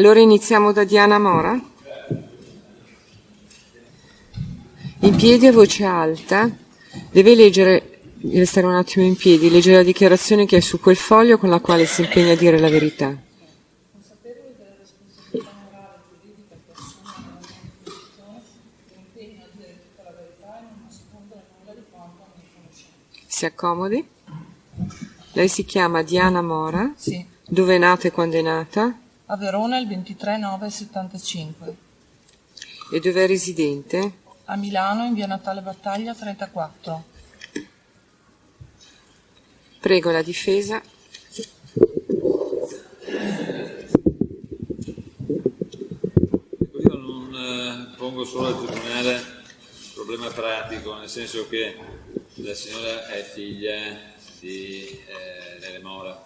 Allora iniziamo da Diana Mora. In piedi a voce alta, deve stare un attimo in piedi, leggere la dichiarazione che è su quel foglio con la quale si impegna a dire la verità. Consapevole della responsabilità morale e giuridica che assume nella mia posizione, mi impegno a dire tutta la verità e non nascondere nulla di quanto a mia conoscenza. Si accomodi. Lei si chiama Diana Mora. Sì. Dove è nata e quando è nata? A Verona il 23/9/75. E dove è residente? A Milano in via Natale Battaglia 34. Prego la difesa. Io non pongo solo al Tribunale un problema pratico, nel senso che la signora è figlia di Nele Mora,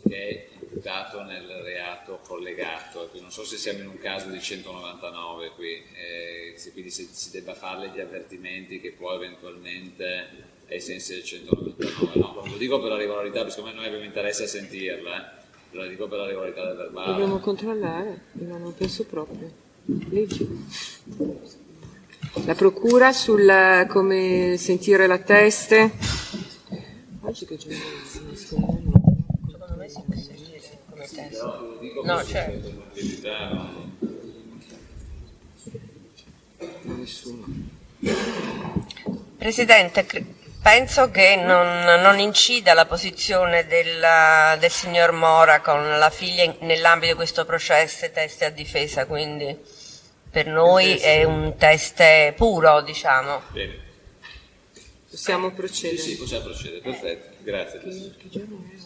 che è imputato nel reato collegato. Non so se siamo in un caso di 199 qui, se quindi si debba farle gli avvertimenti che può eventualmente ai sensi del 199. No, lo dico per la regolarità, perché secondo me noi abbiamo interesse a sentirla, lo dico per la regolarità del verbale. Dobbiamo controllare, non penso proprio. Leggi. La procura sul come sentire la teste. Oggi che c'è Secondo me si può sentire come testo. No, certo. Nessuno. Presidente, penso che non incida la posizione del signor Mora con la figlia nell'ambito di questo processo teste a difesa, quindi per noi è un test puro, diciamo. Bene. Possiamo procedere? Sì, possiamo procedere, perfetto, grazie. Che giorno è?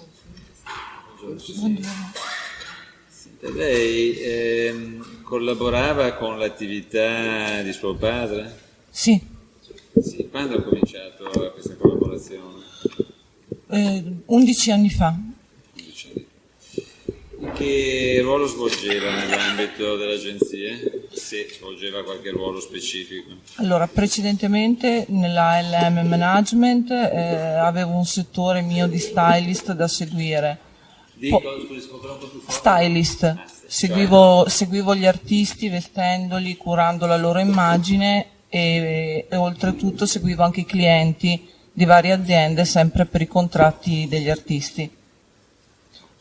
Lei collaborava con l'attività di suo padre? Sì. Sì. Quando ha cominciato questa collaborazione? 11 anni fa. 11 anni. Che ruolo svolgeva nell'ambito dell'agenzia? Se svolgeva qualche ruolo specifico? Allora, precedentemente nella LM Management avevo un settore mio di stylist da seguire. Scusi, un po' più forte. Stylist. Seguivo gli artisti vestendoli, curando la loro immagine e oltretutto seguivo anche i clienti di varie aziende sempre per i contratti degli artisti.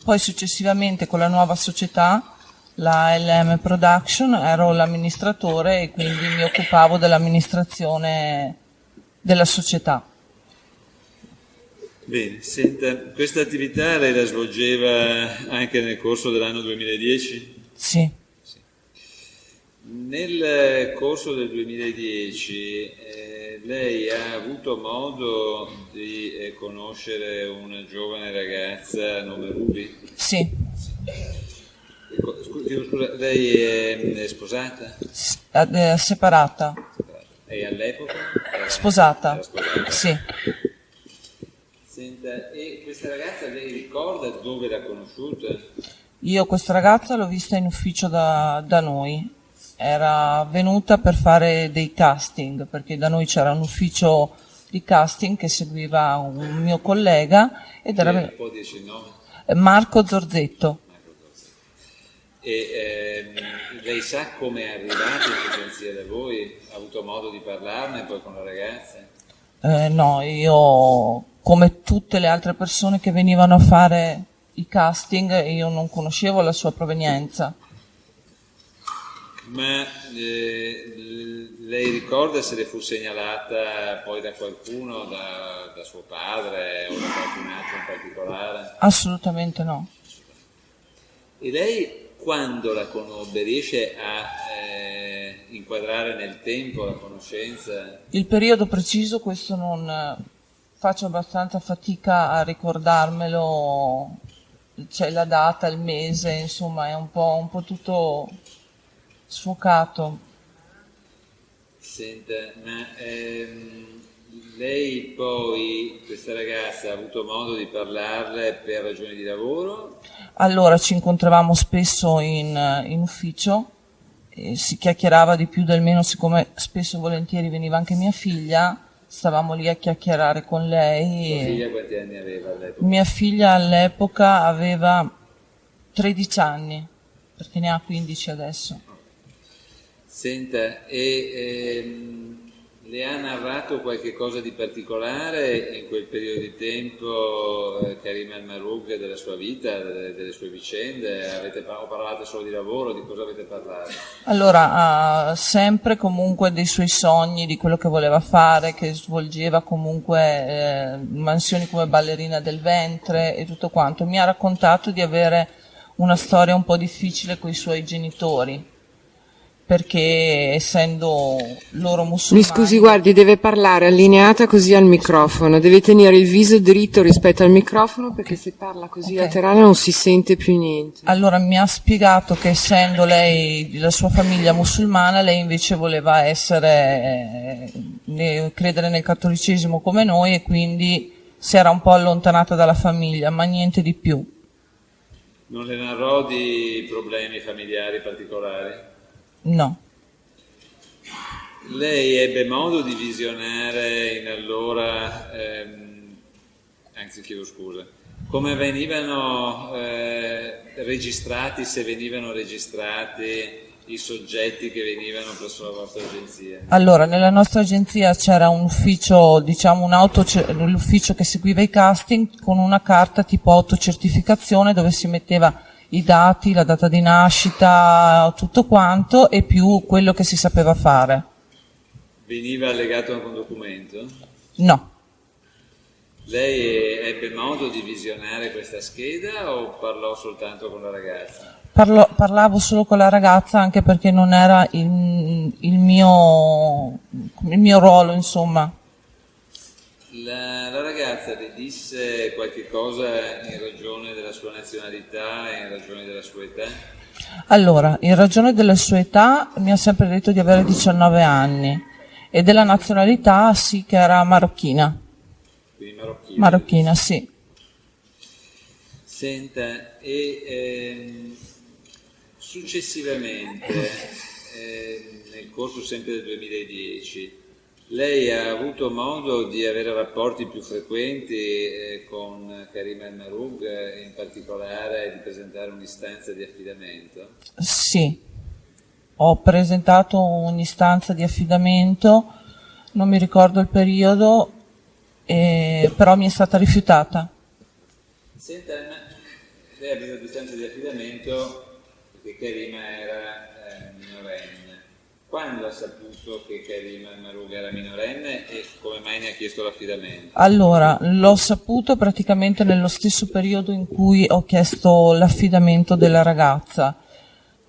Poi successivamente con la nuova società, la LM Production, ero l'amministratore e quindi mi occupavo dell'amministrazione della società. Bene, senta, questa attività lei la svolgeva anche nel corso dell'anno 2010? Sì. Nel corso del 2010 lei ha avuto modo di conoscere una giovane ragazza nome Ruby? Sì. Scusa, lei è sposata? Separata. E all'epoca? Sposata. Era sposata. Sì. Senta, e questa ragazza lei ricorda dove l'ha conosciuta? Io questa ragazza l'ho vista in ufficio da noi. Era venuta per fare dei casting, perché da noi c'era un ufficio di casting che seguiva un mio collega ed era Un po' dice il nome? Marco Zorzetto. E lei sa come è arrivata in agenzia da voi? Ha avuto modo di parlarne poi con la ragazza? No, io come tutte le altre persone che venivano a fare i casting, io non conoscevo la sua provenienza. Ma lei ricorda se le fu segnalata poi da qualcuno, da suo padre o da qualcun altro in particolare? Assolutamente no. E lei quando la conobbe riesce a inquadrare nel tempo la conoscenza? Il periodo preciso, questo non faccio abbastanza fatica a ricordarmelo, c'è la data, il mese, insomma è un po' tutto sfocato. Senta, ma lei poi, questa ragazza, ha avuto modo di parlarle per ragioni di lavoro? Allora ci incontravamo spesso in ufficio, e si chiacchierava di più del meno, siccome spesso e volentieri veniva anche mia figlia, stavamo lì a chiacchierare con lei. Sua figlia quanti anni aveva all'epoca? Mia figlia all'epoca aveva 13 anni. perché ne ha 15 adesso. Senta, le ha narrato qualche cosa di particolare in quel periodo di tempo, Karim El-Mahroug, della sua vita, delle sue vicende? O parlavate solo di lavoro? Di cosa avete parlato? Allora, ha sempre comunque dei suoi sogni, di quello che voleva fare, che svolgeva comunque mansioni come ballerina del ventre e tutto quanto. Mi ha raccontato di avere una storia un po' difficile con i suoi genitori, perché essendo loro musulmani... Mi scusi, guardi, deve parlare allineata così al microfono, deve tenere il viso dritto rispetto al microfono, perché se parla così laterale non si sente più niente. Allora mi ha spiegato che essendo lei la sua famiglia musulmana, lei invece voleva credere nel cattolicesimo come noi, e quindi si era un po' allontanata dalla famiglia, ma niente di più. Non le narrò di problemi familiari particolari? No. Lei ebbe modo di visionare anzi chiedo scusa, come venivano registrati, se venivano registrati i soggetti che venivano presso la vostra agenzia? Allora, nella nostra agenzia c'era un ufficio, diciamo l'ufficio che seguiva i casting, con una carta tipo autocertificazione dove si metteva i dati, la data di nascita, tutto quanto, e più quello che si sapeva fare. Veniva allegato anche un documento? No. Lei ebbe modo di visionare questa scheda o parlò soltanto con la ragazza? Parlavo solo con la ragazza, anche perché non era il mio ruolo, insomma. La ragazza le disse qualche cosa in ragione della sua nazionalità e in ragione della sua età? Allora, in ragione della sua età mi ha sempre detto di avere 19 anni, e della nazionalità sì, che era marocchina. Quindi marocchina? Marocchina, sì. Senta, successivamente, nel corso sempre del 2010, lei ha avuto modo di avere rapporti più frequenti con Karim El-Mahroug, in particolare di presentare un'istanza di affidamento? Sì, ho presentato un'istanza di affidamento, non mi ricordo il periodo, però mi è stata rifiutata. Senta, lei ha bisogno di istanza di affidamento perché Karim era minorenne. Quando ha saputo che Karim El-Mahroug era minorenne e come mai ne ha chiesto l'affidamento? Allora, l'ho saputo praticamente nello stesso periodo in cui ho chiesto l'affidamento della ragazza,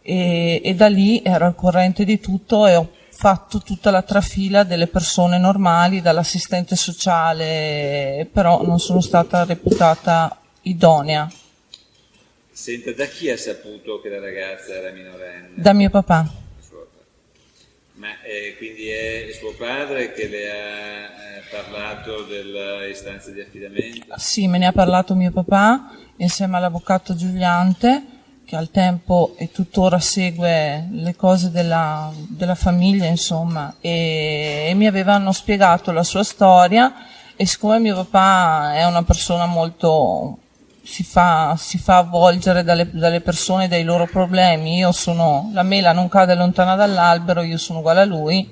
e da lì ero al corrente di tutto e ho fatto tutta la trafila delle persone normali, dall'assistente sociale, però non sono stata reputata idonea. Senta, da chi ha saputo che la ragazza era minorenne? Da mio papà. Ma quindi è suo padre che le ha parlato dell'istanza di affidamento? Sì, me ne ha parlato mio papà insieme all'avvocato Giuliante, che al tempo e tuttora segue le cose della famiglia, insomma, e mi avevano spiegato la sua storia, e siccome mio papà è una persona molto... si fa avvolgere dalle persone, dai loro problemi. La mela non cade lontana dall'albero, io sono uguale a lui,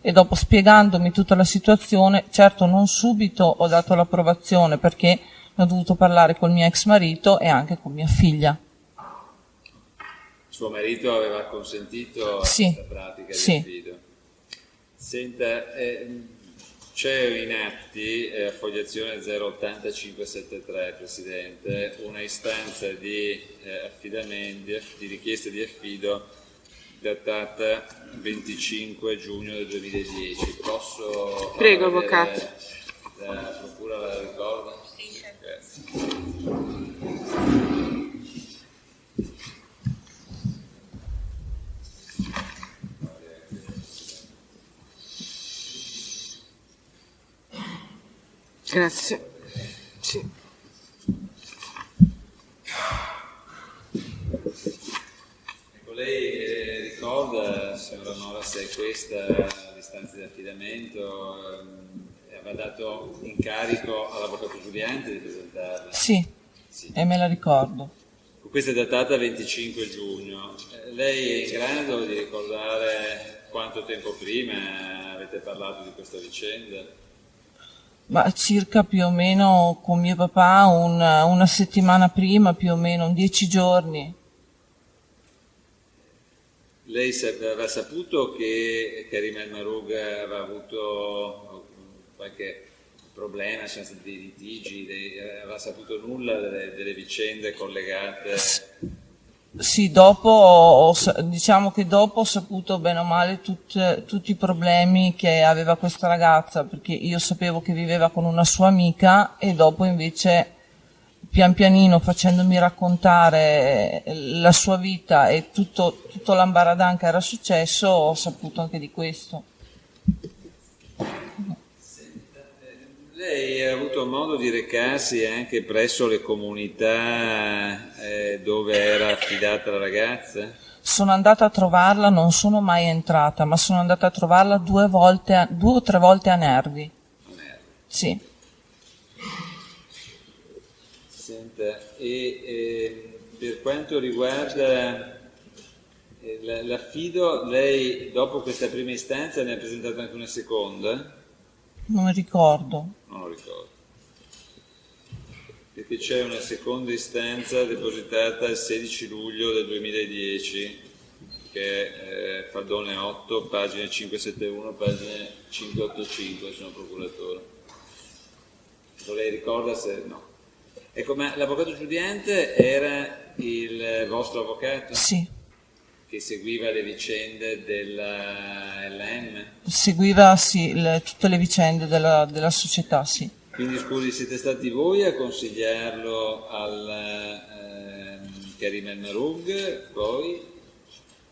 e dopo spiegandomi tutta la situazione, certo non subito ho dato l'approvazione, perché ne ho dovuto parlare col mio ex marito e anche con mia figlia. Suo marito aveva consentito a Sì, questa pratica sì. di affido? Senta, c'è in atti, fogliazione 08573, Presidente, una istanza di affidamento, di richiesta di affido datata 25 giugno del 2010. Posso... Prego, avvocato. La procura la ricorda? Grazie. Grazie. Sì. Ecco, lei ricorda, signora Nora, se è questa l'istanza di affidamento, aveva dato incarico all'avvocato Giuliante di presentarla? Sì, Sì. e me la ricordo. questa è datata 25 giugno. Lei è in grado di ricordare quanto tempo prima avete parlato di questa vicenda? Ma circa più o meno con mio papà una settimana prima, più o meno, 10 giorni. Lei aveva saputo che Karim El Mahroug aveva avuto qualche problema, c'erano stati dei litigi, aveva saputo nulla delle vicende collegate? Sì, diciamo che dopo ho saputo bene o male tutti i problemi che aveva questa ragazza, perché io sapevo che viveva con una sua amica e dopo invece pian pianino facendomi raccontare la sua vita e tutto l'ambaradan che era successo ho saputo anche di questo. Lei ha avuto modo di recarsi anche presso le comunità dove era affidata la ragazza? Sono andata a trovarla, non sono mai entrata, ma sono andata a trovarla 2 o 3 volte a Nervi. Sì. Senta, per quanto riguarda l'affido, lei dopo questa prima istanza ne ha presentata anche una seconda? Non mi ricordo. Non lo ricordo. Perché c'è una seconda istanza depositata il 16 luglio del 2010, che è Faldone 8, pagine 571, pagine 585, sono procuratore. Lei ricorda se no? Ecco, ma l'avvocato giudiante era il vostro avvocato? Sì. Che seguiva le vicende della LM? Seguiva, sì, tutte le vicende della società, sì. Quindi, scusi, siete stati voi a consigliarlo al Karim El Mahroug, poi,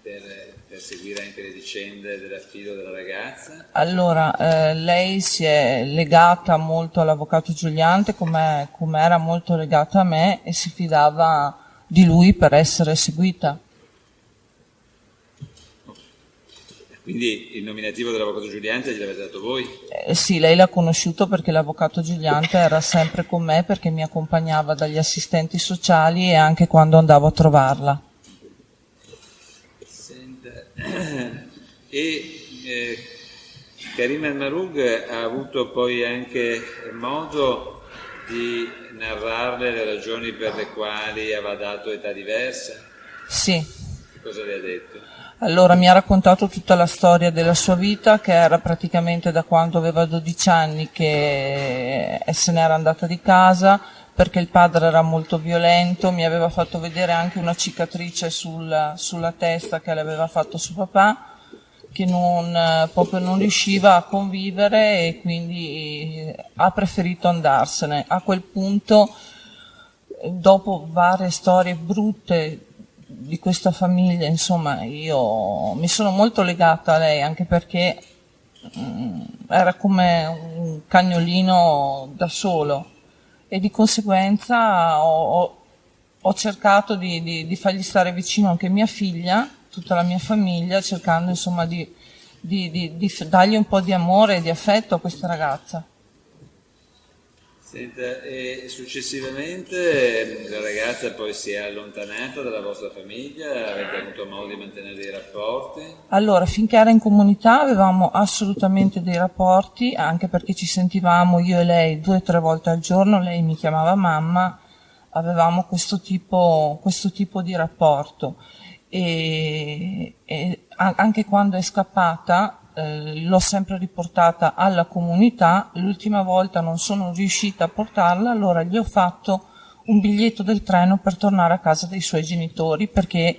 per seguire anche le vicende dell'affido della ragazza? Allora, lei si è legata molto all'avvocato Giuliante, come era molto legata a me, e si fidava di lui per essere seguita. Quindi il nominativo dell'avvocato Giuliante gliel'avete dato voi? Sì, lei l'ha conosciuto perché l'avvocato Giuliante era sempre con me, perché mi accompagnava dagli assistenti sociali e anche quando andavo a trovarla. Senta, Karim El Mahroug ha avuto poi anche modo di narrarle le ragioni per le quali aveva dato età diverse? Sì. Cosa le ha detto? Allora mi ha raccontato tutta la storia della sua vita, che era praticamente da quando aveva 12 anni che se n'era andata di casa, perché il padre era molto violento, mi aveva fatto vedere anche una cicatrice sulla testa che le aveva fatto suo papà, che proprio non riusciva a convivere e quindi ha preferito andarsene. A quel punto, dopo varie storie brutte di questa famiglia, insomma, io mi sono molto legata a lei, anche perché era come un cagnolino da solo e di conseguenza ho cercato di fargli stare vicino anche mia figlia, tutta la mia famiglia, cercando insomma di dargli un po' di amore e di affetto a questa ragazza. Senta, e successivamente la ragazza poi si è allontanata dalla vostra famiglia? Avete avuto modo di mantenere dei rapporti? Allora, finché era in comunità avevamo assolutamente dei rapporti, anche perché ci sentivamo io e lei 2 o 3 volte al giorno, lei mi chiamava mamma, avevamo questo tipo di rapporto. E anche quando è scappata, l'ho sempre riportata alla comunità. L'ultima volta non sono riuscita a portarla, allora gli ho fatto un biglietto del treno per tornare a casa dei suoi genitori, perché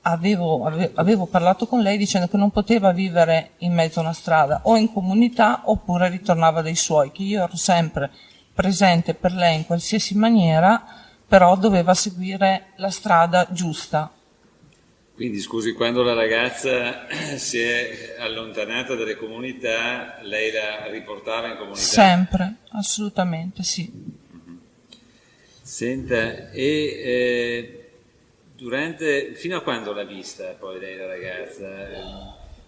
avevo parlato con lei dicendo che non poteva vivere in mezzo a una strada, o in comunità oppure ritornava dai suoi, che io ero sempre presente per lei in qualsiasi maniera, però doveva seguire la strada giusta. Quindi, scusi, quando la ragazza si è allontanata dalle comunità, lei la riportava in comunità? Sempre, assolutamente, sì. Senta, fino a quando l'ha vista poi lei la ragazza?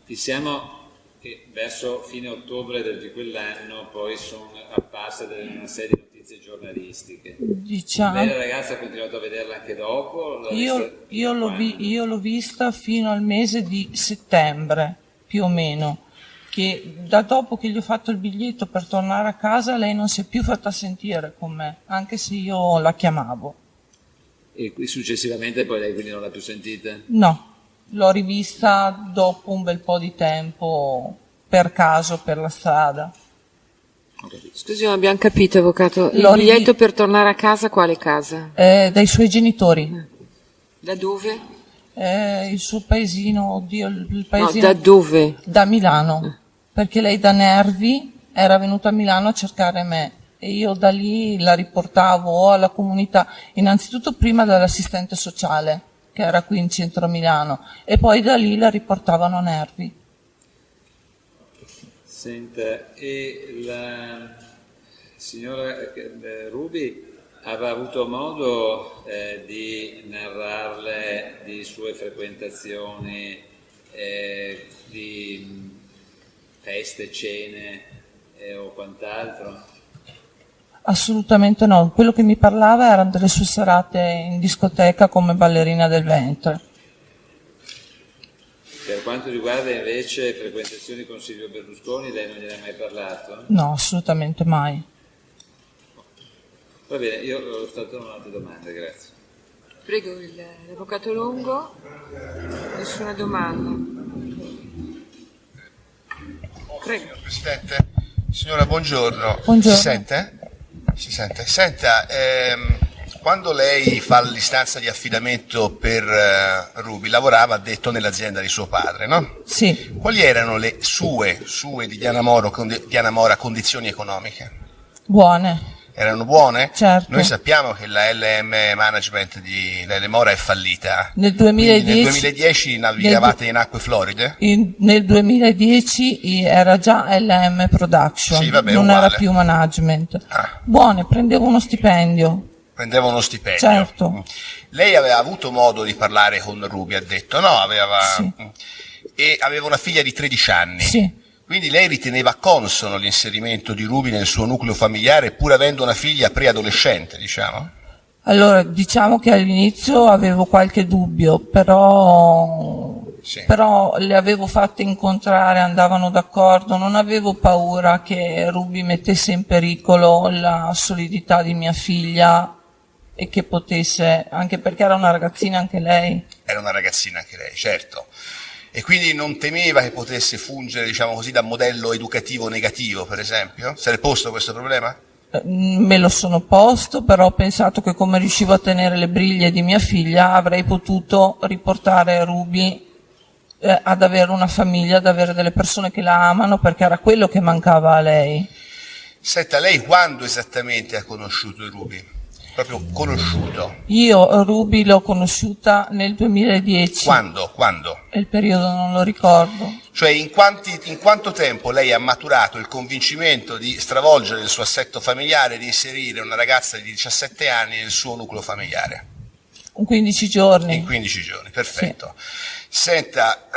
Fissiamo E verso fine ottobre di quell'anno poi sono apparse una serie di notizie giornalistiche. Diciamo, Lei la ragazza ha continuato a vederla anche dopo? io l'ho vista fino al mese di settembre, più o meno, che da dopo che gli ho fatto il biglietto per tornare a casa lei non si è più fatta sentire con me, anche se io la chiamavo. E successivamente poi lei quindi non l'ha più sentita? No, l'ho rivista dopo un bel po' di tempo, per caso, per la strada. Scusi, non abbiamo capito, avvocato. Il L'ho biglietto per tornare a casa, quale casa? Dai suoi genitori. Da dove? Il suo paesino, oddio, il No, paesino... da dove? Da Milano, perché lei da Nervi era venuta a Milano a cercare me e io da lì la riportavo alla comunità, innanzitutto prima dall'assistente sociale, che era qui in centro a Milano, e poi da lì la riportavano a Nervi. Senta, e la signora Ruby aveva avuto modo di narrarle di sue frequentazioni, di feste, cene o quant'altro? Assolutamente no, quello che mi parlava erano delle sue serate in discoteca come ballerina del ventre. Per quanto riguarda invece frequentazioni con Silvio Berlusconi, lei non gliene ha mai parlato? No, assolutamente mai. Va bene, io ho stato un'altra domanda, grazie. Prego, l'avvocato Longo. Nessuna domanda. Prego. Signor Presidente, signora, buongiorno. Buongiorno. Si sente? Si sente. Senta, quando lei fa l'istanza di affidamento per Ruby, lavorava, ha detto, nell'azienda di suo padre, no? Sì, Quali erano le sue di Diana Mora, condizioni economiche? buone. Erano buone? Certo. Noi sappiamo che la LM Management di Lele Mora è fallita. Nel Quindi 2010, nel 2010 navigavate in acque floride? nel 2010 era già LM Production, Sì, vabbè, non uguale. era più management. Ah. Buone, prendevo uno stipendio. Prendeva uno stipendio. Certo. Lei aveva avuto modo di parlare con Ruby, ha detto, no? Sì. E aveva una figlia di 13 anni. Sì, Quindi lei riteneva consono l'inserimento di Ruby nel suo nucleo familiare, pur avendo una figlia preadolescente, diciamo? allora diciamo che all'inizio avevo qualche dubbio, Sì. però le avevo fatte incontrare, andavano d'accordo, non avevo paura che Ruby mettesse in pericolo la solidità di mia figlia e che potesse, anche perché era una ragazzina anche lei. Era una ragazzina anche lei, certo. E quindi non temeva che potesse fungere, diciamo così, da modello educativo negativo, per esempio? Se l'è posto questo problema? Me lo sono posto, però ho pensato che come riuscivo a tenere le briglie di mia figlia avrei potuto riportare Ruby ad avere una famiglia, ad avere delle persone che la amano, perché era quello che mancava a lei. Senta, lei quando esattamente ha conosciuto Ruby? Proprio conosciuto. Io Ruby l'ho conosciuta nel 2010. Quando? E il periodo non lo ricordo. Cioè in quanto tempo lei ha maturato il convincimento di stravolgere il suo assetto familiare, di inserire una ragazza di 17 anni nel suo nucleo familiare? In 15 giorni. In 15 giorni, perfetto. Senta,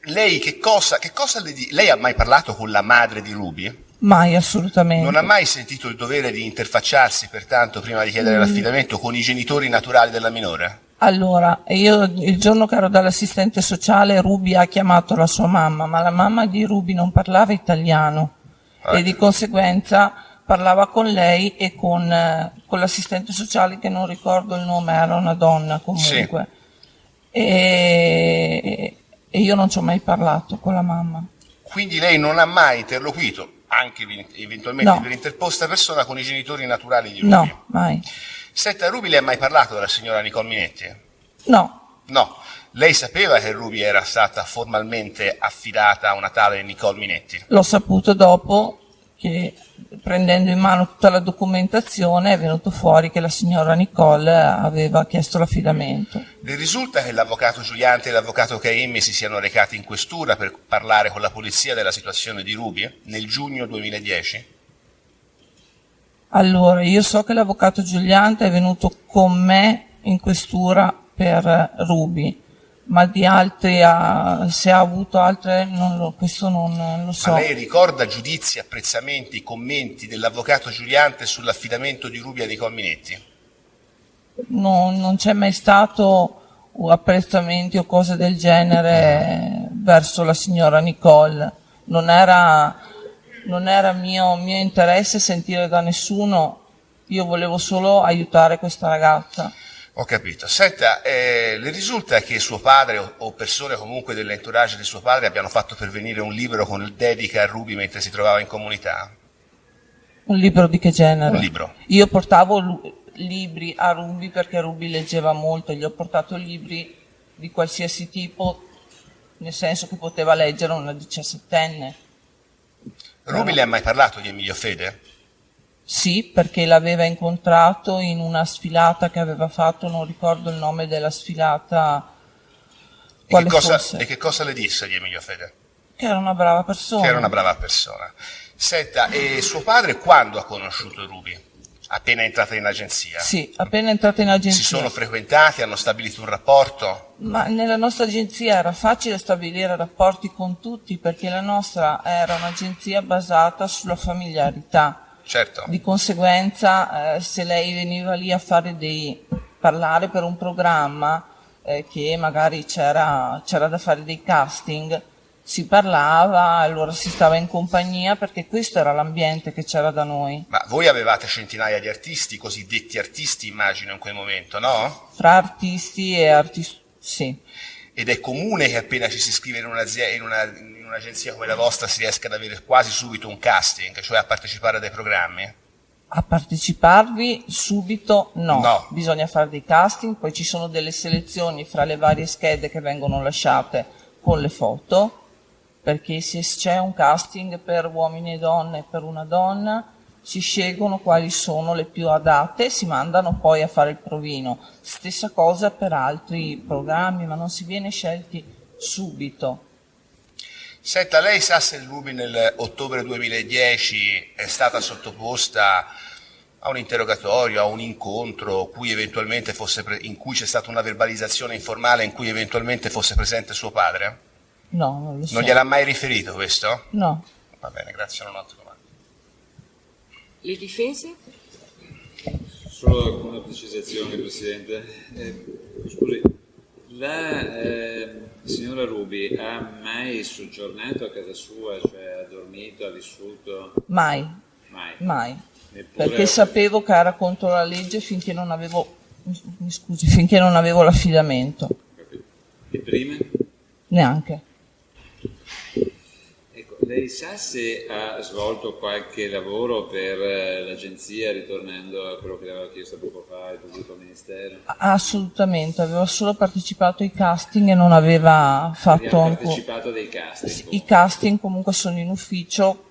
lei che cosa le dice? Lei ha mai parlato con la madre di Ruby? Mai, assolutamente. Non ha mai sentito il dovere di interfacciarsi, pertanto, prima di chiedere l'affidamento, con i genitori naturali della minore? Allora, io il giorno che ero dall'assistente sociale, Ruby ha chiamato la sua mamma, ma la mamma di Ruby non parlava italiano e di conseguenza parlava con lei e con l'assistente sociale, che non ricordo il nome, era una donna comunque. Sì. E io non ci ho mai parlato con la mamma. Quindi lei non ha mai interloquito, anche eventualmente No. per interposta persona, con i genitori naturali di Ruby? No, mai. Senta, Ruby le ha mai parlato della signora Nicole Minetti? No, No. Lei sapeva che Ruby era stata formalmente affidata a una tale Nicole Minetti? l'ho saputo dopo che, prendendo in mano tutta la documentazione, è venuto fuori che la signora Nicole aveva chiesto l'affidamento. Le risulta che l'avvocato Giuliante e l'avvocato Caimmi si siano recati in questura per parlare con la polizia della situazione di Ruby nel giugno 2010? Allora, io so che l'avvocato Giuliante è venuto con me in questura per Ruby, ma di altri, se ha avuto altre, questo non lo so. Ma lei ricorda giudizi, apprezzamenti, commenti dell'avvocato Giuliante sull'affidamento di Ruby a Nicole Minetti? Non c'è mai stato apprezzamenti o cose del genere verso la signora Nicole. Non era mio interesse sentire da nessuno, io volevo solo aiutare questa ragazza. Ho capito. Senta, le risulta che suo padre o persone comunque dell'entourage di suo padre abbiano fatto pervenire un libro con il dedica a Ruby mentre si trovava in comunità? Un libro di che genere? Un libro. Io portavo libri a Ruby perché Ruby leggeva molto, gli ho portato libri di qualsiasi tipo, nel senso che poteva leggere una 17enne. Ruby le ha mai parlato di Emilio Fede? Sì, perché l'aveva incontrato in una sfilata che aveva fatto, non ricordo il nome della sfilata, quale fosse. E che cosa le disse di Emilio Fede? Che era una brava persona. Che era una brava persona. Senta, e suo padre quando ha conosciuto Ruby? Appena entrata in agenzia? Sì, appena entrata in agenzia. Si sono frequentati, hanno stabilito un rapporto? Ma nella nostra agenzia era facile stabilire rapporti con tutti perché la nostra era un'agenzia basata sulla familiarità. Certo. Di conseguenza, se lei veniva lì a parlare per un programma che magari c'era da fare dei casting, si parlava, allora si stava in compagnia perché questo era l'ambiente che c'era da noi. Ma voi avevate centinaia di artisti, cosiddetti artisti immagino in quel momento, no? Fra artisti e artisti, sì. Ed è comune che appena ci si iscrive in un'agenzia come la vostra si riesca ad avere quasi subito un casting, cioè a partecipare a dei programmi? A parteciparvi subito no. No. Bisogna fare dei casting, poi ci sono delle selezioni fra le varie schede che vengono lasciate con le foto, perché se c'è un casting per uomini e donne e per una donna, si scelgono quali sono le più adatte e si mandano poi a fare il provino. Stessa cosa per altri programmi, ma non si viene scelti subito. Senta, lei sa se Ruby nel ottobre 2010 è stata sottoposta a un interrogatorio, a un incontro in cui c'è stata una verbalizzazione informale in cui eventualmente fosse presente suo padre? No, non lo so. Non gliel'ha mai riferito questo? No. Va bene, grazie, non ho altre domande. Le difese? Solo alcune precisazioni, Presidente. Scusi, la signora Ruby ha mai soggiornato a casa sua, cioè ha dormito, ha vissuto? Mai. Mai. Neppure Perché sapevo che era contro la legge finché non avevo l'affidamento. Capito. E prima? Neanche. Ecco, lei sa se ha svolto qualche lavoro per l'agenzia, ritornando a quello che le aveva chiesto poco fa il pubblico ministero? Assolutamente, aveva solo partecipato ai casting e non aveva fatto Abbiamo partecipato a dei casting. I casting comunque sono in ufficio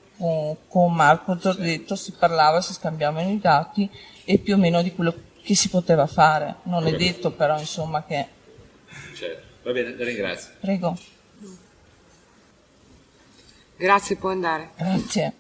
con Marco Zordetto, si parlava, si scambiavano i dati e più o meno di quello che si poteva fare. Non è detto però insomma che... Certo. Va bene, la ringrazio. Prego. Grazie, può andare. Grazie.